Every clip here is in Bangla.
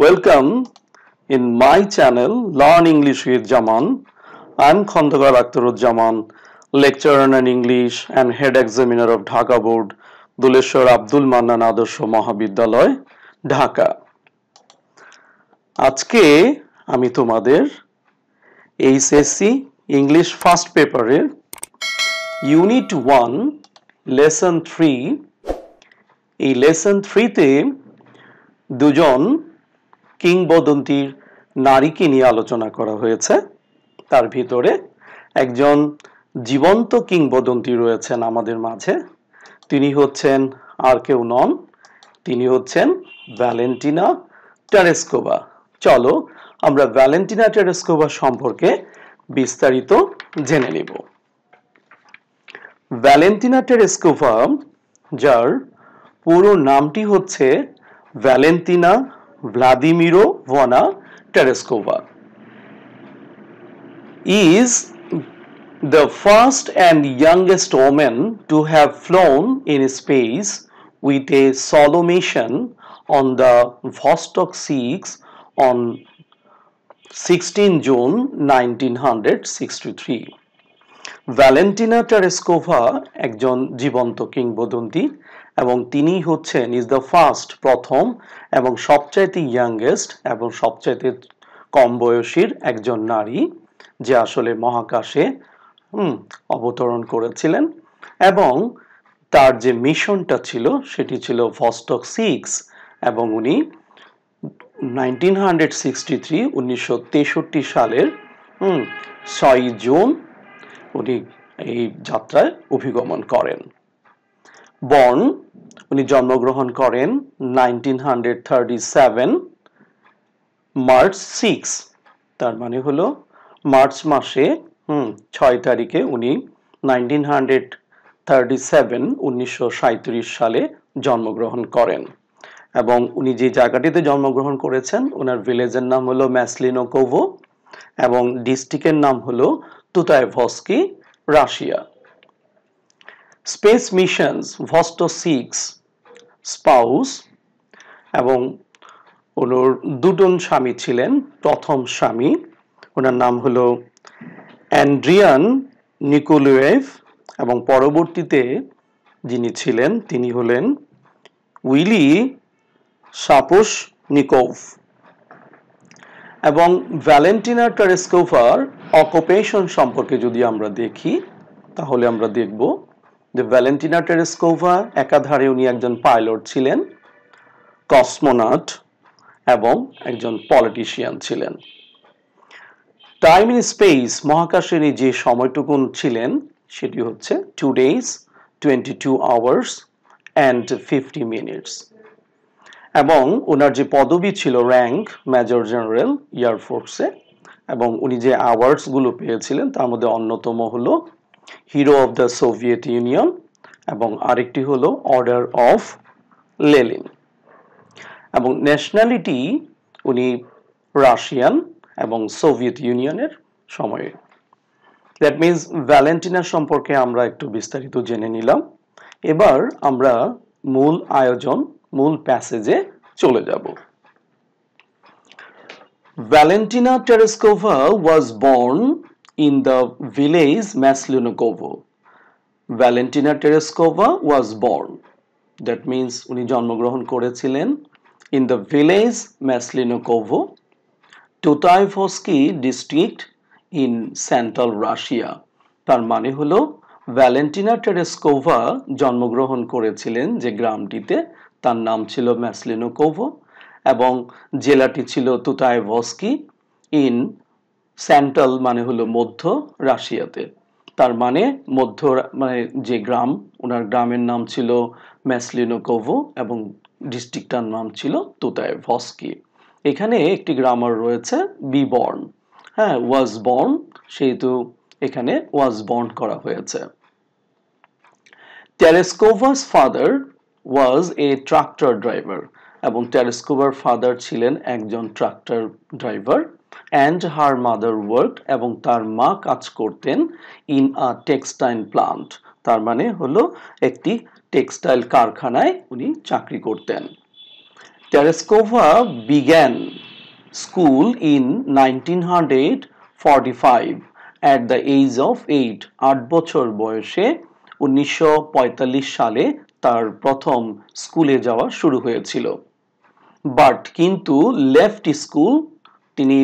Welcome in my channel Learn English with Jaman. I'm Khondagar Akhtaruzzaman, lecturer in English and head examiner of Dhaka Board, Duleshwar Abdul Mannan Adorsho Mahabidyalay, Dhaka. আজকে আমি তোমাদের এইচএসসি ইংলিশ ফার্স্ট পেপারের ইউনিট 1 লেসন 3 এই লেসন 3 তে দুজন কিংবদন্তির নারীকে নিয়ে আলোচনা করা হয়েছে। তার ভিতরে একজন জীবন্ত কিংবদন্তি রয়েছেন আমাদের মাঝে। তিনি হচ্ছেন আর কেউ নন, তিনি হচ্ছেন ভ্যালেন্টিনা টেরেস্কোভা। চলো আমরা ভ্যালেন্টিনা টেরেস্কোভা সম্পর্কে বিস্তারিত জেনে নেব। ভ্যালেন্টিনা টেরেস্কোভা, যার পুরো নামটি হচ্ছে Valentina Vladimirovna Tereskova, is the first and youngest woman to have flown in space with a solo mission on the Vostok 6 on 16 June 1963. Valentina টেরেস্কোভা একজন জীবন্ত কিংবদন্তি এবং তিনি হচ্ছেন ইজ দ্য ফার্স্ট, প্রথম এবং সবচাইতে ইয়াংগেস্ট এবং সবচাইতে কম বয়সীর একজন নারী যে আসলে মহাকাশে অবতরণ করেছিলেন এবং তার যে মিশনটা ছিল সেটি ছিল ভস্টক 6 এবং উনি 1963 সালের 6 জুন উনি এই যাত্রায় অভিগমন করেন। বর্ন, উনি জন্মগ্রহণ করেন 1937 মার্চ 6, তার মানে হলো মার্চ মাসে 6 তারিখে উনি 1937 সালে জন্মগ্রহণ করেন এবং উনি যে জায়গাটিতে জন্মগ্রহণ করেছেন ওনার ভিলেজের নাম হলো ম্যাসলিনোকোভো এবং ডিস্ট্রিক্টের নাম হলো Tutayevsky, Russia. Space missions Vostok 6 spouse এবং ওনার দুজন স্বামী ছিলেন। প্রথম স্বামী ওনার নাম হলো অ্যান্ড্রিয়ান নিকোলায়েভ এবং পরবর্তীতে যিনি ছিলেন তিনি হলেন উইলি সাপোশনিকোভ। এবং ভ্যালেন্টিনা টেরেস্কোভার অকুপেশন সম্পর্কে যদি আমরা দেখি তাহলে আমরা দেখব যে ভ্যালেন্টিনা টেরেস্কোভা একাধারে উনি একজন পাইলট ছিলেন, কসমোনট এবং একজন পলিটিশিয়ান ছিলেন। টাইম ইন স্পেস, মহাকাশের যে সময়টুকুন ছিলেন সেটি হচ্ছে 2 days 22 hours and 50 minutes এবং ওনার যে পদবি ছিল র্যাঙ্ক মেজর জেনারেল এয়ারফোর্সে এবং উনি যে অ্যাওয়ার্ডসগুলো পেয়েছিলেন তার মধ্যে অন্যতম হলো hero of the Soviet union এবং আরেকটি হলো অর্ডার অফ লেনিন এবং ন্যাশনালিটি উনি রাশিয়ান এবং সোভিয়েত ইউনিয়নের সময়ে। দ্যাট মিনস ভ্যালেন্টিনা সম্পর্কে আমরা একটু বিস্তারিত জেনে নিলাম। এবার আমরা মূল আয়োজন, মূল প্যাসেজে চলে যাব। Valentina Tereskova was born in the village Maslenukovo. Valentina Tereskova was born. That means উনি জন্মগ্রহণ করেছিলেন in the village Maslenukovo, Tutaivosky district in Central Russia. তার মানে হলো ভ্যালেন্টিনা টেরেস্কোভা জন্মগ্রহণ করেছিলেন যে গ্রামটিতে, তার নাম ছিল ম্যাসলিনোকোভো এবং জেলাটি ছিল তুতাইভস্কি ইন সেন্ট্রাল মানে হলো মধ্য রাশিয়াতে। তার মানে মানে যে গ্রাম, ওনার গ্রামের নাম ছিল ম্যাসলিনোকোভো এবং ডিস্ট্রিক্টটার নাম ছিল তুতাইভস্কি। এখানে একটি গ্রামার রয়েছে বি বর্ন, ওয়াজ বর্ন, সেহেতু এখানে ওয়াজ বর্ন করা হয়েছে। Tereshkova's father was a tractor driver এবং টেরেস্কোভার ফাদার ছিলেন একজন tractor driver and her mother worked এবং তার মা কাজ করতেন ইন আ টেক্সটাইল প্লান্ট, তার মানে হলো একটি টেক্সটাইল কারখানায় উনি চাকরি করতেন। Tereskova began school in 1945 at the age of 8. 8 বছর বয়সে 1945 সালে তার প্রথম স্কুলে যাওয়া শুরু হয়েছিল। বাট কিন্তু লেফট স্কুল, তিনি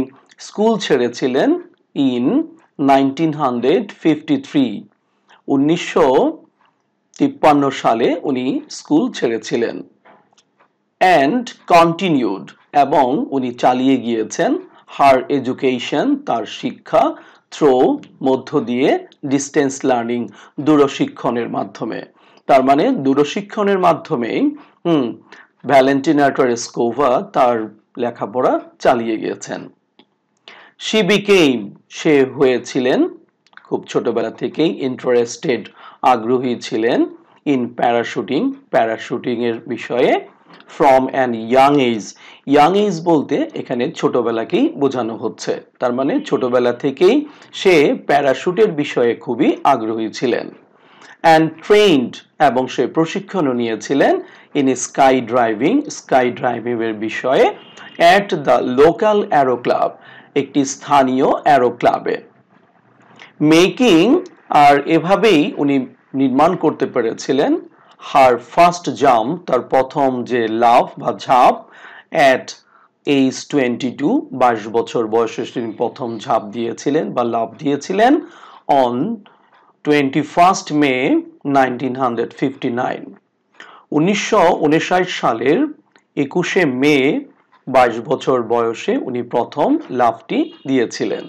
স্কুল ছেড়েছিলেন ইন 1953। 1953 সালে উনি স্কুল ছেড়েছিলেন। and continued এবং উনি চালিয়ে গিয়েছেন her education, তার শিক্ষা থ্রু মধ্য দিয়ে ডিস্টেন্স লার্নিং, দূরশিক্ষণের মাধ্যমে। তার মানে দূরশিক্ষণের মাধ্যমে ভ্যালেন্টিনা টেরেসকোভা তার লেখাপড়া চালিয়ে গিয়েছেন। she became, সে হয়েছিলেন খুব ছোটবেলা থেকেই ইন্টারেস্টেড, আগ্রহী ছিলেন ইন প্যারাশুটিং, প্যারাশুটিং এর বিষয়ে from an young age। young age বলতে এখানে ছোটবেলাকেই বোঝানো হচ্ছে। তার মানে ছোটবেলা থেকেই সে প্যারাশুটের বিষয়ে খুবই আগ্রহী ছিলেন। and trained, এবং সে প্রশিক্ষণও নিয়েছিলেন in স্কাই ড্রাইভিং এর বিষয়ে at the local aero club, একটি স্থানীয় অ্যারো ক্লাবে। মেকিং, আর এভাবেই উনি নির্মাণ করতে পেরেছিলেন হার ফার্স্ট জাম্প, তার প্রথম যে লাফ বা ঝাঁপ at age 22, 22 বছর বয়সে তিনি প্রথম ঝাঁপ দিয়েছিলেন বা লাফ দিয়েছিলেন on 21 মে 1959। 1959 সালের 21শে মে 22 বছর বয়সে উনি প্রথম লাফটি দিয়েছিলেন।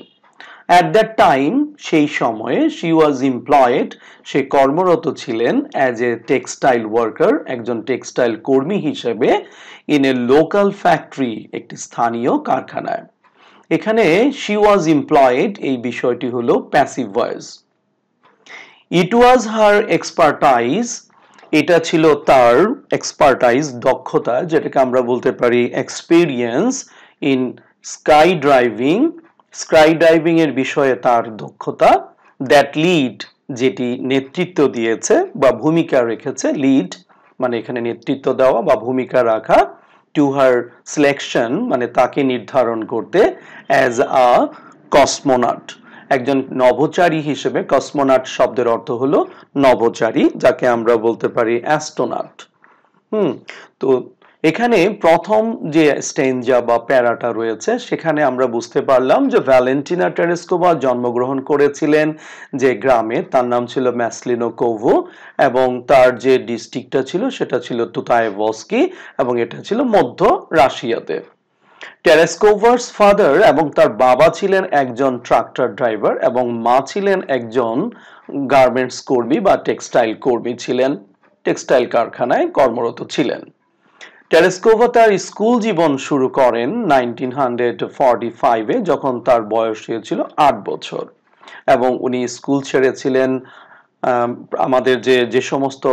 At that time, সেই সময়ে she was employed, সে কর্মরত ছিলেন as a textile worker, একজন টেক্সটাইল কর্মী হিসেবে in a local factory, একটি স্থানীয় কারখানায়। এখানে she was employed, এই বিষয়টি হলো passive voice. It was her expertise, এটা ছিল তার এক্সপার্টাইজ, দক্ষতা, যেটাকে আমরা বলতে পারি এক্সপেরিয়েন্স ইন স্কাই ড্রাইভিং এর বিষয়ে তার দক্ষতা, দ্যাট লিড, যেটি নেতৃত্ব দিয়েছে বা ভূমিকা রেখেছে, লিড মানে এখানে নেতৃত্ব দেওয়া বা ভূমিকা রাখা, টু হার সিলেকশন মানে তাকে নির্ধারণ করতে অ্যাজ আ কসমোনট, একজন নভোচারী হিসেবে। কসমোনট শব্দের অর্থ হলো নভোচারী, যাকে আমরা বলতে পারি অ্যাস্ট্রোনট। তো এখানে প্রথম যে স্টেঞ্জা বা প্যারাটা রয়েছে সেখানে আমরা বুঝতে পারলাম যে ভ্যালেন্টিনা টেরেসকোভা জন্মগ্রহণ করেছিলেন যে গ্রামে, তার নাম ছিল ম্যাসলিনোকোভো, এবং তার যে ডিস্ট্রিক্টটা ছিল সেটা ছিল তুতায়েভস্কি, এবং এটা ছিল মধ্য রাশিয়াতে। টেরেসকোভারস ফাদার, এবং তার বাবা ছিলেন একজন ট্রাক্টর ড্রাইভার এবং মা ছিলেন একজন গার্মেন্টস কর্মী বা টেক্সটাইল কর্মী ছিলেন, টেক্সটাইল কারখানায় কর্মরত ছিলেন। টেরেসকোভা তার স্কুল জীবন শুরু করেন 1945-এ, যখন তার বয়স ছিল 8 বছর, এবং উনি স্কুল ছেড়েছিলেন আমাদের যে সমস্ত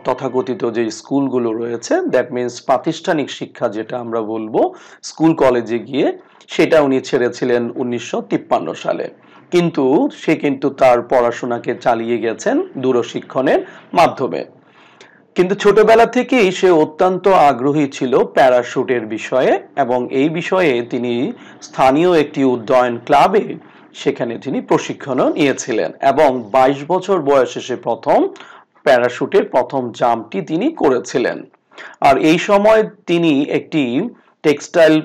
তথাকথিত যে স্কুলগুলো রয়েছে, দ্যাট মিনস প্রাতিষ্ঠানিক শিক্ষা যেটা আমরা বলবো, স্কুল কলেজে গিয়ে, সেটা উনি ছেড়েছিলেন 1953 সালে। কিন্তু সে কিন্তু তার পড়াশোনাকে চালিয়ে গেছেন দূরশিক্ষণের মাধ্যমে। কিন্তু ছোটবেলা থেকেই সে অত্যন্ত আগ্রহী ছিল প্যারাশুটের বিষয়ে, এবং এই বিষয়ে তিনি স্থানীয় একটি উড্ডয়ন ক্লাবে সেখানে তিনি প্রশিক্ষণও নিয়েছিলেন, এবং 22 বছর বয়সে সে প্রথম প্যারাশুটের প্রথম জাম্পটি তিনি করেছিলেন। আর এই সময় তিনি একটি টেক্সটাইল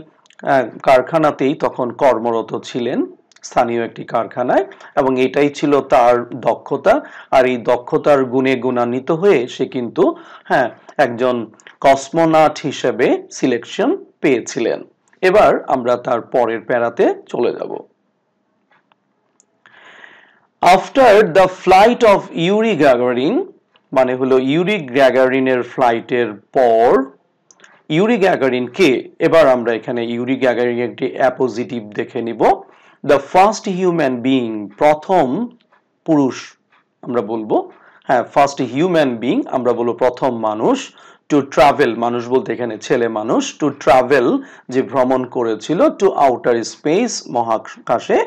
কারখানাতেই তখন কর্মরত ছিলেন, স্থানীয় একটি কারখানায়, এবং এটাই ছিল তার দক্ষতা। আর এই দক্ষতার গুণে গুণান্বিত হয়ে সে কিন্তু একজন কসমোনট হিসেবে সিলেকশন পেয়েছিলেন। এবার আমরা তার পরের প্যারাতে চলে যাব। After the flight of Yuri Gagarin, মানে হলো ইউরি গ্যাগারিনের ফ্লাইটের পর, ইউরি গ্যাগারিন কে, এবার আমরা এখানে ইউরি গ্যাগারিন একটি অ্যাপোজিটিভ দেখে নিব। দ্য ফার্স্ট হিউম্যান বিইং, প্রথম পুরুষ আমরা বলবো, ফার্স্ট হিউম্যান বিইং আমরা বলবো প্রথম মানুষ, টু ট্রাভেল, মানুষ বলতে এখানে ছেলে মানুষ, টু ট্রাভেল যে ভ্রমণ করেছিল, টু আউটার স্পেস মহাকাশে,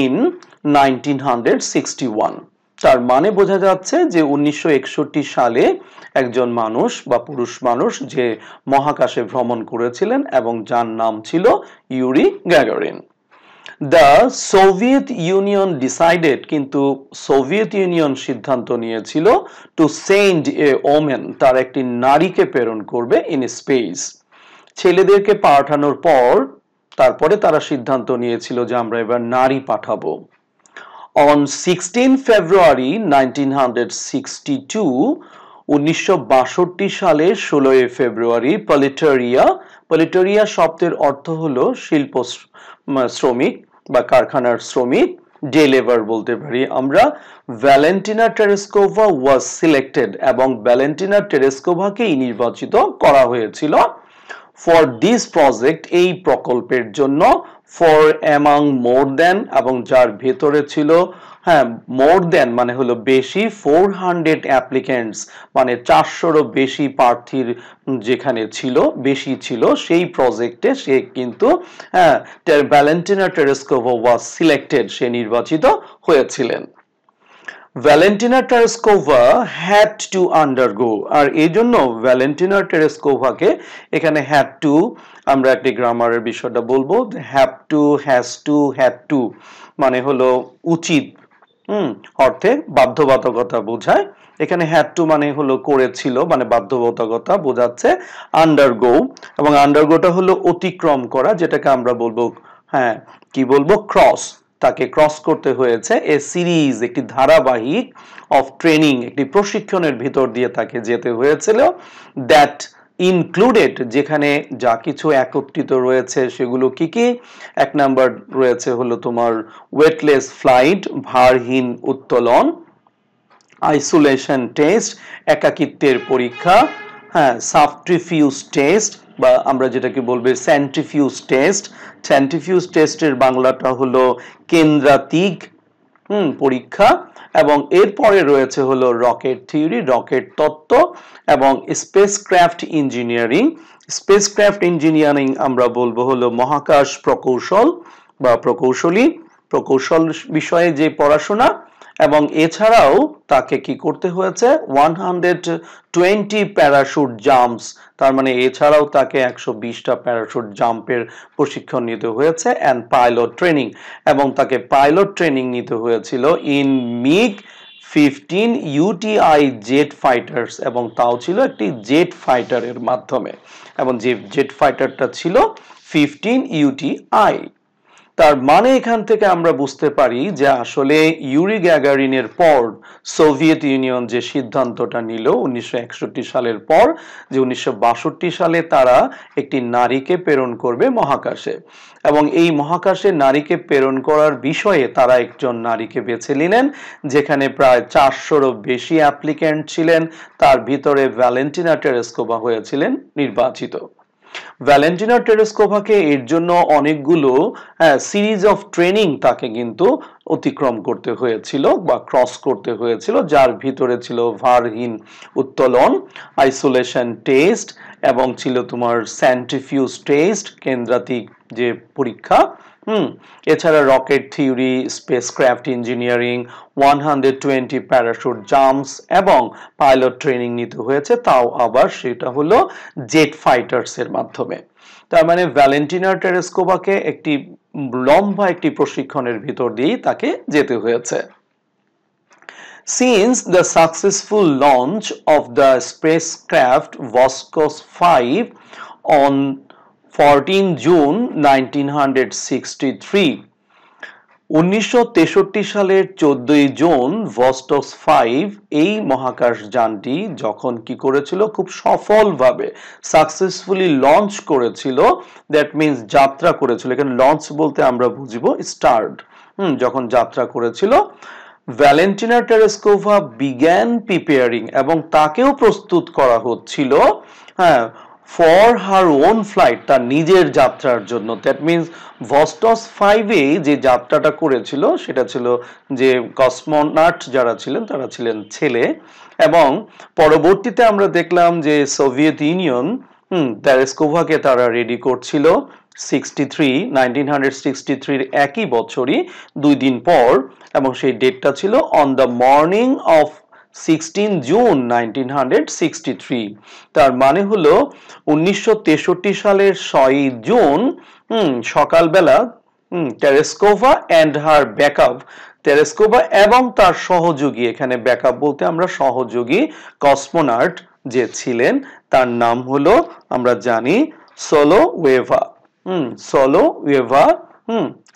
ইন 1961, তার মানে বোঝা যাচ্ছে যে 1961 সালে একজন মানুষ বা পুরুষ মানুষ যে মহাকাশে ভ্রমণ করেছিলেন এবং যার নাম ছিল Yuri Gagarin. The Soviet union decided, কিন্তু সোভিয়েত ইউনিয়ন সিদ্ধান্ত নিয়েছিল টু সেন্ড এ ওমেন, তার একটি নারীকে প্রেরণ করবে ইন স্পেস। ছেলেদেরকে পাঠানোর পর তারপরে তারা সিদ্ধান্ত নিয়েছিল যে আমরা এবার নারী পাঠাবো। On 16 February 1962, 1962 সালের 16 ফেব্রুয়ারি পলিটেরিয়া শব্দের অর্থ হলো শিল্প শ্রমিক বা কারখানার শ্রমিক, ডে লেবার বলতে পারি আমরা। ভ্যালেন্টিনা টেরেস্কোভা ওয়াজ সিলেক্টেড, এবং ভ্যালেন্টিনা টেরেস্কোভাকেই নির্বাচিত করা হয়েছিল ফর দিস প্রজেক্ট, এই প্রকল্পের জন্য। ফর অ্যামাং মোর দ্যান, এবং যার ভেতরে ছিল মোর দ্যান মানে হলো বেশি, 400 অ্যাপ্লিকেন্টস মানে 400রও বেশি প্রার্থীর যেখানে ছিল বেশি ছিল সেই প্রজেক্টে সে কিন্তু ভ্যালেন্টিনা টেরেস্কোভা ওয়াজ সিলেক্টেড, সে নির্বাচিত হয়েছিলেন। ভ্যালেন্টিনা টেরেস্কোভা হ্যাড টু আন্ডারগো, আর এই জন্য ভ্যালেন্টিনা টেরেস্কোভাকে এখানে হ্যাড টু, আমরা একটি গ্রামারের বিষয়টা বলবো, have to, has to, had to মানে হলো উচিত অর্থে বাধ্যবাধকতা বোঝায়। এখানে হ্যাড টু মানে হলো করেছিল, মানে বাধ্যবাধকতা বোঝাচ্ছে। আন্ডারগো, এবং আন্ডারগোটা হলো অতিক্রম করা, যেটাকে আমরা বলবো কি বলবো ক্রস, তাকে ক্রস করতে হয়েছে। এ সিরিজ, একটি ধারাবাহিক অফ ট্রেনিং, একটি প্রশিক্ষণের ভিতর দিয়ে তাকে যেতে হয়েছিল। দ্যাট ইনক্লুডেড, যেখানে যা কিছু একত্রিত রয়েছে সেগুলো কি কি? এক নাম্বার রয়েছে হলো তোমার ওয়েটলেস ফ্লাইট, ভারহীন উত্তোলন, আইসোলেশন টেস্ট, একাকিত্বের পরীক্ষা, সাবট্রিফিউজ টেস্ট, বা আমরা যেটাকে বলবো সেন্ট্রিফিউজ টেস্ট। সেন্ট্রিফিউজ টেস্টের বাংলাটা হলো কেন্দ্রাতিক পরীক্ষা। এবং এরপরে রয়েছে হলো রকেট থিওরি, রকেট তত্ত্ব, এবং স্পেসক্রাফট ইঞ্জিনিয়ারিং। স্পেসক্রাফট ইঞ্জিনিয়ারিং আমরা বলবো হলো মহাকাশ প্রকৌশল বা প্রকৌশল বিষয়ে যে পড়াশোনা। এবং এছাড়াও তাকে কি করতে হয়েছে? 120 প্যারাশুট জাম্পস, তার মানে এছাড়াও তাকে 120টা প্যারাশুট জাম্পের প্রশিক্ষণ নিতে হয়েছে, অ্যান্ড পাইলট ট্রেনিং, এবং তাকে পাইলট ট্রেনিং নিতে হয়েছিল in MiG 15 UTI jet fighters, এবং তাও ছিল একটি জেট ফাইটারের মাধ্যমে, এবং যে জেট ফাইটারটা ছিল 15 UTI। তার মানে এখান থেকে আমরা বুঝতে পারি যে আসলে ইউরি গ্যাগারিনের পর সোভিয়েত ইউনিয়ন যে সিদ্ধান্তটা নিল 1961 সালের পর, যে 1962 সালে তারা একটি নারীকে প্রেরণ করবে মহাকাশে, এবং এই মহাকাশে নারীকে প্রেরণ করার বিষয়ে তারা একজন নারীকে বেছে নিলেন, যেখানে প্রায় 400রও বেশি অ্যাপ্লিক্যান্ট ছিলেন। তার ভিতরে ভ্যালেন্টিনা টেরেস্কোভা হয়েছিলেন নির্বাচিত। ভ্যালেন্টিনা টেরেস্কোভাকে এর জন্য অনেকগুলো সিরিজ অফ ট্রেনিং তাকে কিন্তু অতিক্রম করতে হয়েছিল বা ক্রস করতে হয়েছিল, যার ভিতরে ছিল ভারহীন উত্তোলন, আইসোলেশন টেস্ট, এবং ছিল তোমার সেন্ট্রিফিউজ টেস্ট, কেন্দ্রাতিক যে পরীক্ষা, এছাড়া rocket theory, spacecraft engineering, 120 parachute jumps, এবং পাইলট ট্রেনিং নিতে হয়েছে, তাও আবার সেটা হলো জেট ফাইটার্স এর মাধ্যমে। তার মানে ভ্যালেন্টিনা টেরেস্কোভাকে একটি লম্বা একটি প্রশিক্ষণের ভিতর দিয়েই তাকে যেতে হয়েছে। Since the successful launch of the spacecraft Voskhod 5 on 14 June 1963, 1963 সালের 14 জুন ভস্টক 5 এই মহাকাশ যানটি যখন কি করেছিল, খুব সফলভাবে সাকসেসফুলি লঞ্চ করেছিল, দ্যাট মিন্স যাত্রা করেছিল, এখানে লঞ্চ বলতে আমরা বুঝবো স্টার্ট, যখন যাত্রা করেছিল, ভ্যালেন্টিনা টেরেস্কোভা বিগ্যান প্রিপেয়ারিং, এবং তাকেও প্রস্তুত করা হচ্ছিল ফর হার ওন ফ্লাইট, তার নিজের যাত্রার জন্য। দ্যাট মিনস ভস্টক 5-এ যে যাত্রাটা করেছিল সেটা ছিল যে কসমোনট যারা ছিলেন তারা ছিলেন ছেলে, এবং পরবর্তীতে আমরা দেখলাম যে সোভিয়েত ইউনিয়ন টেরেস্কোভাকে তারা রেডি করছিল 1963 একই বছরই 2 দিন পর, এবং সেই ডেটটা ছিল on the morning of 16 June 1963। তার মানে হলো 1963 সালের 6 জুন সকালবেলা টেরেস্কোভা অ্যান্ড হার ব্যাকআপ, টেরেস্কোভা এবং তার সহযোগী, এখানে ব্যাকআপ বলতে আমরা সহযোগী কসমোনাট যে ছিলেন তার নাম হলো আমরা জানি সোলোওয়েভা। সোলোওয়েভা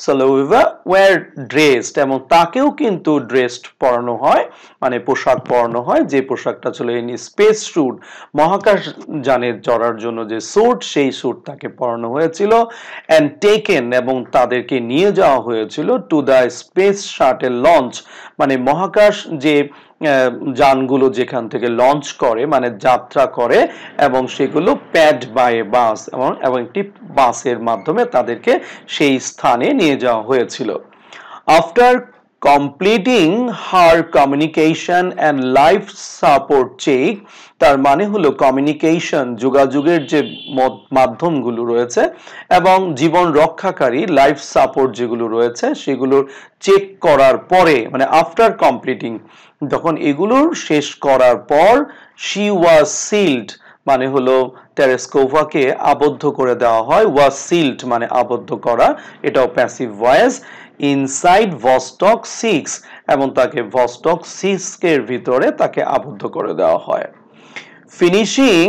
সোলোওয়েভা ওয়্যার ড্রেসড, এবং তাকেও কিন্তু ড্রেসড পরানো হয়, মানে পোশাক পরানো হয়, যে পোশাকটা ছিল ইন স্পেস স্যুট, মহাকাশ যানের চড়ার জন্য যে স্যুট, সেই স্যুট তাকে পরানো হয়েছিল। অ্যান্ড টেকেন, এবং তাদেরকে নিয়ে যাওয়া হয়েছিল to the space shuttle launch, মানে মহাকাশ যে যানগুলো যেখান থেকে লঞ্চ করে মানে যাত্রা করে, এবং সেগুলো প্যাড বাই বাস, এবং একটি বাসের মাধ্যমে তাদেরকে সেই স্থানে নিয়ে যাওয়া হয়েছিল। After completing her communication and life support check, তার মানে হলো কমিউনিকেশন যোগাযোগের যে মাধ্যমগুলো রয়েছে এবং জীবন রক্ষাকারী লাইফ সাপোর্ট যেগুলো রয়েছে সেগুলোর চেক করার পরে, মানে আফটার কমপ্লিটিং, যখন এগুলোর শেষ করার পর শি ওয়াজ সিল্ড, মানে হলো টেরেস্কোভাকে আবদ্ধ করে দেওয়া হয়। ওয়াজ সিল্ড মানে আবদ্ধ করা, এটাও প্যাসিভ ভয়েস, ইনসাইড ভস্টক 6, এবং তাকে ভস্টক 6 এর ভিতরে তাকে আবদ্ধ করে দেওয়া হয়। ফিনিশিং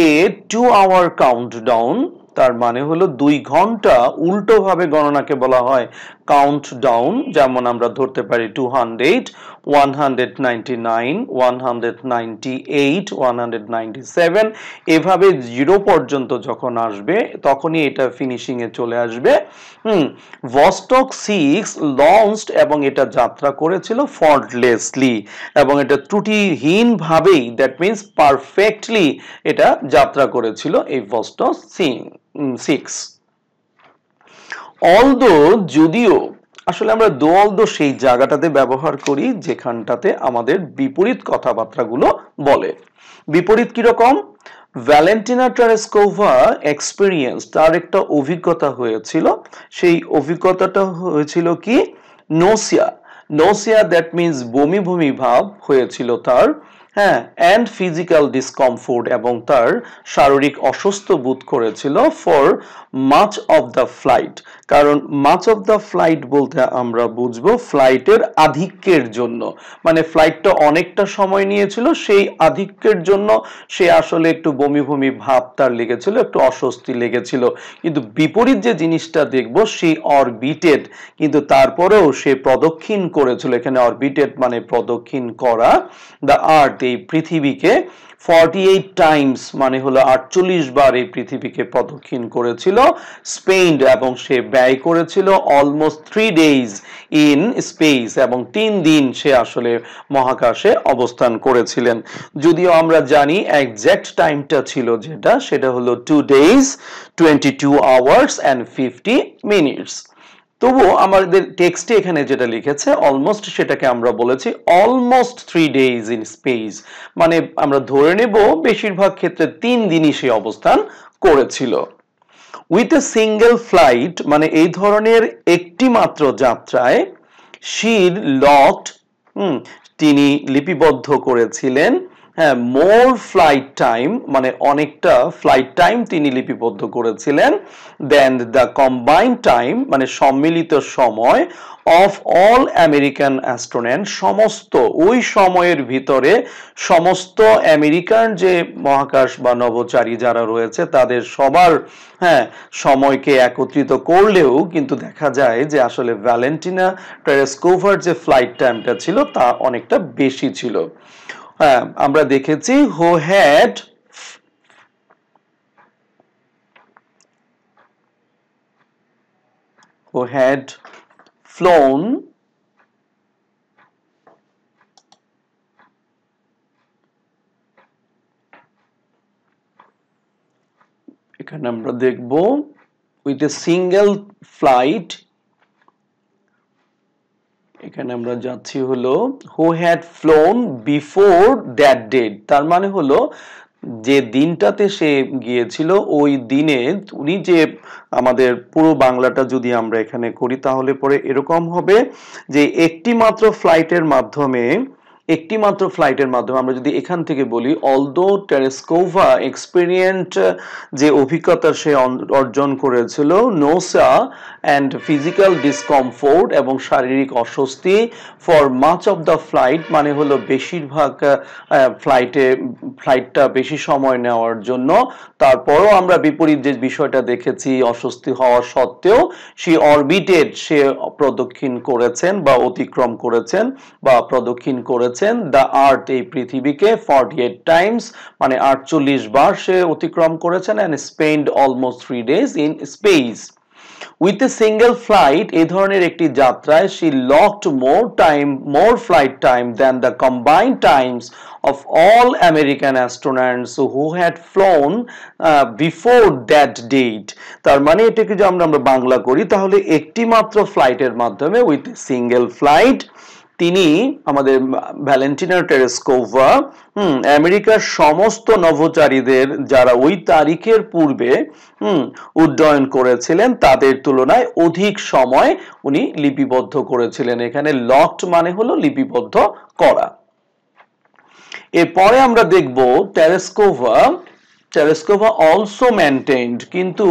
এ 2 hour কাউন্টডাউন, তার মানে হলো 2 ঘন্টা, উল্টোভাবে গণনাকে বলা হয় কাউন্টডাউন, যেমন আমরা ধরতে পারি 200, 199, 198, 197, এভাবে 0 পর্যন্ত যখন আসবে তখনই এটা ফিনিশিং এ চলে আসবে। ভস্টক 6 লঞ্চড, এবং এটা যাত্রা করেছিল ফল্টলেসলি, এবং এটা ত্রুটিহীন ভাবেই, দ্যাট মিন্স পারফেক্টলি এটা যাত্রা করেছিল এই ভস্টক 6। অলদো, যদিও, আসলে আমরা অলদো সেই জায়গাটাতে ব্যবহার করি যেখানটাতে আমাদের বিপরীত কথাবার্তাগুলো বলে। বিপরীত কিরকম? ভ্যালেন্টিনা টেরেস্কোভা এক্সপেরিয়েন্স, তার একটা অভিজ্ঞতা হয়েছিল, সেই অভিজ্ঞতাটা হয়েছিল কি নোসিয়া। নোসিয়া দ্যাট মিন্স বমি বমি ভাব হয়েছিল তার, হ্যাঁ, অ্যান্ড ফিজিক্যাল ডিসকমফোর্ট, এবং তার শারীরিক অসুস্থ বোধ করেছিল for much of the flight. কারণ মাচ অফ দ্য ফ্লাইট বলতে আমরা বুঝবো ফ্লাইটের আধিক্যের জন্য, মানে ফ্লাইটটা অনেকটা সময় নিয়েছিল, সেই আধিক্যের জন্য সে আসলে একটু বমি বমি ভাব তার লেগেছিল, একটু অস্বস্তি লেগেছিল। কিন্তু বিপরীত যে জিনিসটা দেখবো, সে অরবিটেড, কিন্তু তারপরেও সে প্রদক্ষিণ করেছিল, এখানে অরবিটেড মানে প্রদক্ষিণ করা, দ্য আর্থ এই পৃথিবীকে, 48 টাইমস মানে হলো 48 বার এই পৃথিবীকে প্রদক্ষিণ করেছিল, স্পেন, এবং সে ব্যয় করেছিল অলমোস্ট 3 days ইন স্পেস, এবং 3 দিন সে আসলে মহাকাশে অবস্থান করেছিলেন। যদিও আমরা জানি এক্সাক্ট টাইমটা ছিল যেটা, সেটা হলো 2 days 22 hours and 50 minutes। তবুও আমাদের টেক্সটে এখানে যেটা লিখেছে অলমোস্ট, সেটাকে আমরা বলেছি অলমোস্ট 3 days ইন স্পেস, মানে আমরা ধরে নেব বেশিরভাগ ক্ষেত্রে 3 দিনই সে অবস্থান করেছিল। উইথ এ সিঙ্গেল ফ্লাইট, মানে এই ধরনের একটি মাত্র যাত্রায়, শি লকড, তিনি লিপিবদ্ধ করেছিলেন, হ্যাঁ, মোর ফ্লাইট টাইম, মানে অনেকটা ফ্লাইট টাইম তিনি লিপিবদ্ধ করেছিলেন, দেন দ্য কম্বাইন্ড টাইম, মানে সম্মিলিত সময়, অফ অল আমেরিকান অ্যাস্ট্রোনট, সমস্ত ওই সময়ের ভিতরে সমস্ত আমেরিকান যে মহাকাশ বা নভোচারী যারা রয়েছে তাদের সবার, হ্যাঁ, সময়কে একত্রিত করলেও কিন্তু দেখা যায় যে আসলে ভ্যালেন্টিনা টেরেস্কোভার যে ফ্লাইট টাইমটা ছিল তা অনেকটা বেশি ছিল। হ্যাঁ, আমরা দেখেছি who had flown এখানে আমরা দেখব with a single flight, এখানে আমরা যাচ্ছি হলো who had flown before that date, তার মানে হলো যে দিনটাতে সে গিয়েছিল ওই দিনে উনি যে আমাদের পুরো বাংলাটা যদি আমরা এখানে করি তাহলে পরে এরকম হবে যে একটি মাত্র ফ্লাইটের মাধ্যমে আমরা যদি এখান থেকে বলি, অলদো টেরেস্কোভা এক্সপেরিয়েন্ট যে অভিজ্ঞতা সে অর্জন করেছিল, নোসা অ্যান্ড ফিজিক্যাল ডিসকমফোর্ট এবং শারীরিক অস্বস্তি for much of the flight, মানে হলো বেশিরভাগ ফ্লাইটটা বেশি সময় নেওয়ার জন্য, তারপরও আমরা বিপরীত যে বিষয়টা দেখেছি, অস্বস্তি হওয়া সত্ত্বেও সে প্রদক্ষিণ করেছেন বা অতিক্রম করেছেন বা প্রদক্ষিণ করেছেন দ্য আর্থ, এই পৃথিবীকে 48 টাইমস, মানে 48 বার সে অতিক্রম করেছেন, and spent almost 3 days in space. With a single flight, এই ধরনের একটি যাত্রায় she logged more flight time than the combined times of all American astronauts who had flown before that date. তার মানে এটাকে যদি আমরা বাংলা করি তাহলে একটি মাত্র ফ্লাইটের মাধ্যমে, with a single flight, তিনি আমাদের ভ্যালেন্টিনা টেরেস্কোভা আমেরিকার সমস্ত নভোচারীদের যারা ওই তারিখের পূর্বে উড্ডয়ন করেছিলেন তাদের তুলনায় অধিক সময় উনি লিপিবদ্ধ করেছিলেন। এখানে লকড মানে হলো লিপিবদ্ধ করা। এরপরে আমরা দেখব টেরেস্কোভা অলসো মেনটেইনড, কিন্তু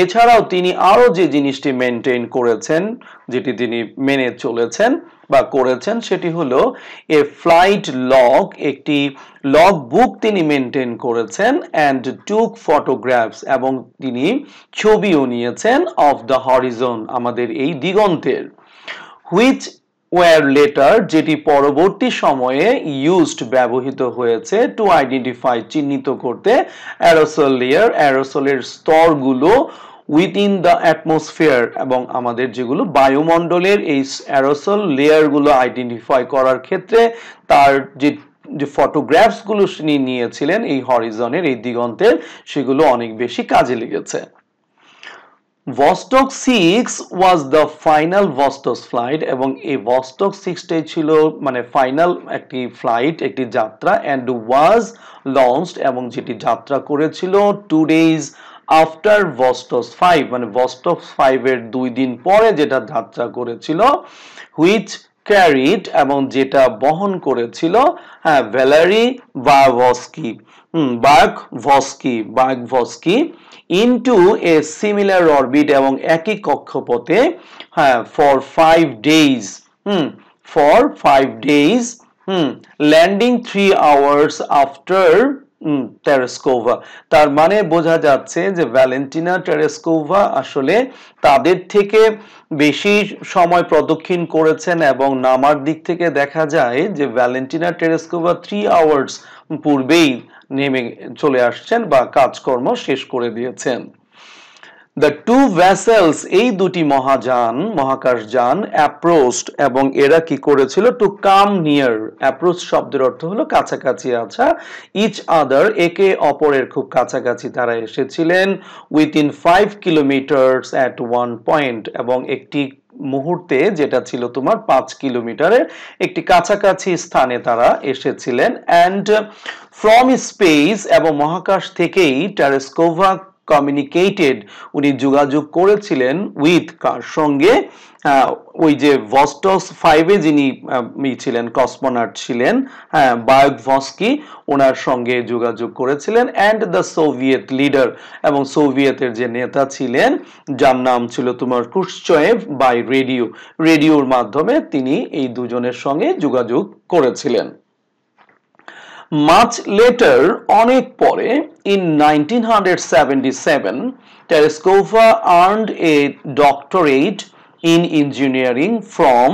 এছাড়াও তিনি আরো যে জিনিসটি মেনটেইন করেছেন, যেটি তিনি মেনে চলেছেন বা করেছেন, সেটি হলো এ ফ্লাইট লগ, একটি লগ বুক তিনি মেনটেন করেছেন, অ্যান্ড টুক ফটোগ্রাফস, এবং তিনি ছবিও নিয়েছেন, অফ দ্য হরিজন, আমাদের এই দিগন্তের, হুইচ ওয়ার লেটার, যেটি পরবর্তী সময়ে ইউজড, ব্যবহৃত হয়েছে, টু আইডেন্টিফাই, চিহ্নিত করতে, অ্যারোসল লেয়ার, অ্যারোসলের স্তরগুলো, উইথিন দ্য অ্যাটমসফিয়ার, এবং আমাদের যেগুলো বায়ুমণ্ডলের এই অ্যারোসল লেয়ারগুলো আইডেন্টিফাই করার ক্ষেত্রে তার যে ফটোগ্রাফস গুলো তিনি নিয়েছিলেন এই হরিজনের, এই দিগন্তের, সেগুলো অনেক বেশি কাজে লেগেছে। Vostok 6 was the final Vostok flight, এবং এই ভস্টক 6টাই ছিল মানে ফাইনাল একটি ফ্লাইট, একটি যাত্রা, and was launched, এবং যেটি যাত্রা করেছিল 2 days after ভস্টক 5, মানে ভস্টক 5 এর 2 দিন পরে যেটা যাত্রা করেছিল, which carried, এবং যেটা বহন করেছিল Valerie বায়াকভস্কি into a similar orbit, এবং একই কক্ষপথে for 5 days, landing 3 hours after টেরেস্কোভা। তার মানে বোঝা যাচ্ছে যে ভ্যালেন্টিনা টেরেস্কোভা আসলে তাদের থেকে বেশি সময় প্রদক্ষিণ করেছেন, এবং নামার দিক থেকে দেখা যায় যে ভ্যালেন্টিনা টেরেস্কোভা 3 আওয়ার্স পূর্বেই নেমে চলে আসছেন বা কাজকর্ম শেষ করে দিয়েছেন। The two vessels, এই দুটি মহাকাশযান approached, এবং এরা কি করেছিল, to come near, approach শব্দের অর্থ হলো কাছাকাছি আসা, each other, একে অপরের খুব কাছাকাছি তারা এসেছিলেন, within 5 kilometers at one point, এবং একটি মুহূর্তে যেটা ছিল তোমার 5 কিলোমিটারের একটি কাছাকাছি স্থানে তারা এসেছিলেন, and from space, এবং মহাকাশ থেকেই টেরেস্কোভা কমিউনিকেটেড, উনি যোগাযোগ করেছিলেন, উইথ, কার সঙ্গে, ওই যে ভস্টক 5 এ যিনি ছিলেন, কসমোনট ছিলেন, বায়াকভস্কি, ওনার সঙ্গে যোগাযোগ করেছিলেন, অ্যান্ড দ্য সোভিয়েত লিডার, এবং সোভিয়েতের যে নেতা ছিলেন যার নাম ছিল তোমার ক্রুশ্চয়েভ, বাই রেডিওর মাধ্যমে তিনি এই দুজনের সঙ্গে যোগাযোগ করেছিলেন। Much later, অনেক পরে, in 1977, Tereskova earned a doctorate in engineering from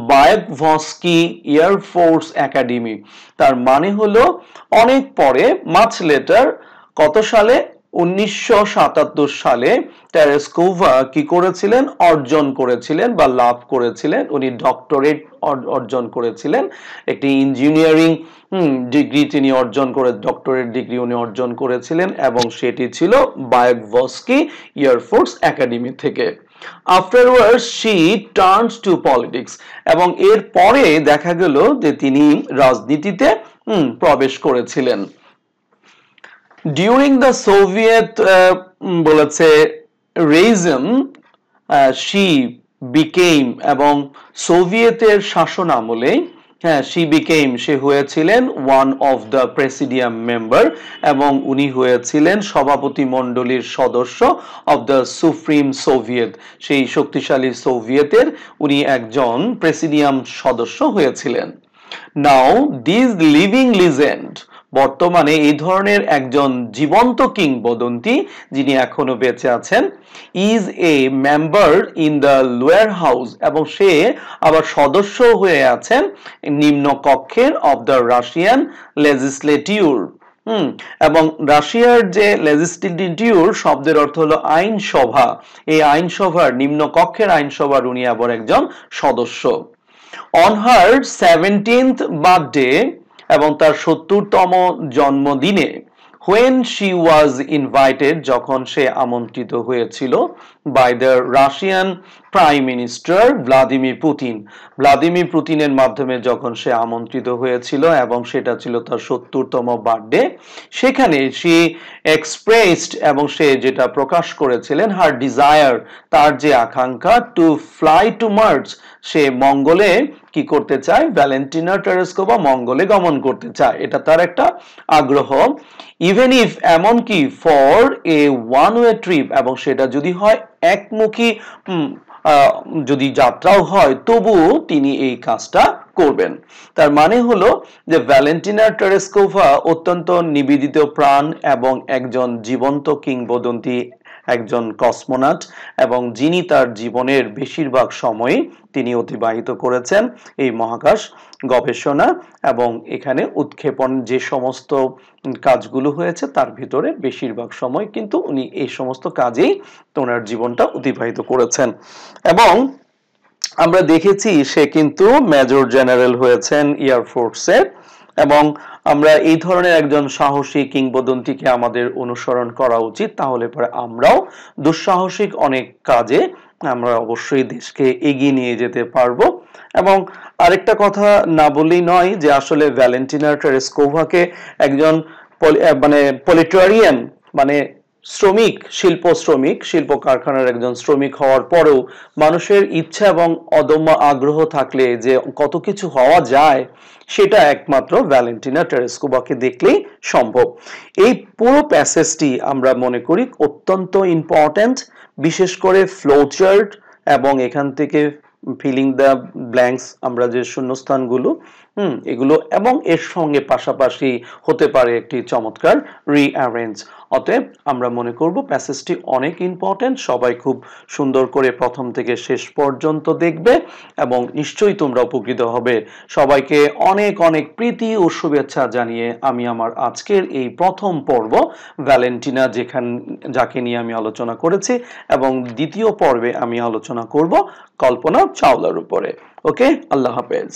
Bayakovsky Air Force Academy. তার মানে হলো অনেক পরে, much later, কত সালে, 1977 সালে টেরেস্কোভা কি করেছিলেন, অর্জন করেছিলেন বা লাভ করেছিলেন, উনি ডক্টরেট অর্জন করেছিলেন, একটি ইঞ্জিনিয়ারিং ডিগ্রি তিনি ডক্টরেট ডিগ্রি উনি অর্জন করেছিলেন, এবং সেটি ছিল বায়াকভস্কি এয়ারফোর্স একাডেমি থেকে। Afterwards, she turns to politics, এবং এর পরে দেখা গেল যে তিনি রাজনীতিতে প্রবেশ করেছিলেন। During the Soviet বলেছে রেইজম শি বিকেম, এবং সোভিয়েতের শাসন আমলে সে হয়েছিলেন one of the presidium member, এবং উনি হয়েছিলেন সভাপতি মণ্ডলীর সদস্য অফ দ্য সুপ্রিম সোভিয়েত, সেই শক্তিশালী সোভিয়েতের উনি একজন প্রেসিডিয়াম সদস্য হয়েছিলেন। নাও দিস লিভিং লিজেন্ড, বর্তমানে এই ধরনের একজন জীবন্ত কিংবদন্তি যিনি এখনো বেঁচে আছেন, is a member in the lower house, এবং সে আবার সদস্য হয়ে আছেন নিম্ন কক্ষের অফ দ্য রাশিয়ান লেজিসলেটিউর। এবং রাশিয়ার যে লেজিসলেটিউর শব্দের অর্থ হলো আইনসভা, এই আইনসভার নিম্ন কক্ষের আইনসভার উনি আবার একজন সদস্য। অন হার 17th বার্থডে, এবং তার 70তম জন্মদিনে, when she was invited, যখন সে আমন্ত্রিত হয়েছিল, by the Russian prime minister Vladimir পুতিনের মাধ্যমে যখন সে আমন্ত্রিত হয়েছিল, এবং সেটা ছিল তার 70তম বার্থডে, সেখানে সে এক্সপ্রেসড, এবং সে যেটা প্রকাশ করেছিলেন, হার ডিজায়ার, তার যে আকাঙ্ক্ষা, টু ফ্লাই টু মার্স, সে মঙ্গলে কি করতে চায়, ভ্যালেন্টিনা টেরেস্কোভা মঙ্গলে গমন করতে চায়, এটা তার একটা আগ্রহ। ইভেন ইফ, এমনকি, for a one way trip, এবং সেটা যদি হয় একমুখী যদি যাত্রাও হয়, তবুও তিনি এই কাজটা করবেন। তার মানে হলো যে ভ্যালেন্টিনা টেরেস্কোভা অত্যন্ত নিবেদিত প্রাণ এবং একজন জীবন্ত কিংবদন্তি, একজন কসমোনট, এবং যিনি তার জীবনের বেশিরভাগ সময় তিনি অতিবাহিত করেছেন এই মহাকাশ গবেষণা এবং এখানে উৎক্ষেপণ যে সমস্ত কাজগুলো হয়েছে তার ভিতরে বেশিরভাগ সময় কিন্তু উনি এই সমস্ত কাজেই ওনার জীবনটা অতিবাহিত করেছেন। এবং আমরা দেখেছি সে কিন্তু মেজর জেনারেল হয়েছেন এয়ারফোর্সের, এবং আমরা এই ধরনের একজন সাহসী কিংবদন্তিকে আমাদের অনুসরণ করা উচিত, তাহলে পরে আমরাও দুঃসাহসিক অনেক কাজে আমরা অবশ্যই দেশকে এগিয়ে নিয়ে যেতে পারবো। এবং আরেকটা কথা না বললেই নয় যে আসলে ভ্যালেন্টিনা টেরেস্কোভাকে একজন পলিটোরিয়ান মানে শ্রমিক, শিল্প কারখানার একজন শ্রমিক হওয়ার পরেও মানুষের ইচ্ছা এবং অদম্য আগ্রহ থাকলে যে কত কিছু হওয়া যায় সেটা একমাত্র ভ্যালেন্টিনা টেরেস্কোভাকে দেখলেই সম্ভব। এই পুরো প্যাসেজটি আমরা মনে করি অত্যন্ত ইম্পর্ট্যান্ট, বিশেষ করে ফ্লো চার্ট এবং এখান থেকে ফিলিং দ্য ব্ল্যাঙ্কস, আমরা যে শূন্যস্থানগুলো এগুলো, এবং এর সঙ্গে পাশাপাশি হতে পারে একটি চমৎকার রিঅ্যারেঞ্জ। অতএব আমরা মনে করব প্যাসেজটি অনেক ইম্পর্টেন্ট, সবাই খুব সুন্দর করে প্রথম থেকে শেষ পর্যন্ত দেখবে এবং নিশ্চয়ই তোমরা উপকৃত হবে। সবাইকে অনেক অনেক প্রীতি ও শুভেচ্ছা জানিয়ে আমি আমার আজকের এই প্রথম পর্ব ভ্যালেন্টিনা যাকে নিয়ে আমি আলোচনা করেছি, এবং দ্বিতীয় পর্বে আমি আলোচনা করব কল্পনা চাওলার উপরে। ওকে, আল্লাহ হাফেজ।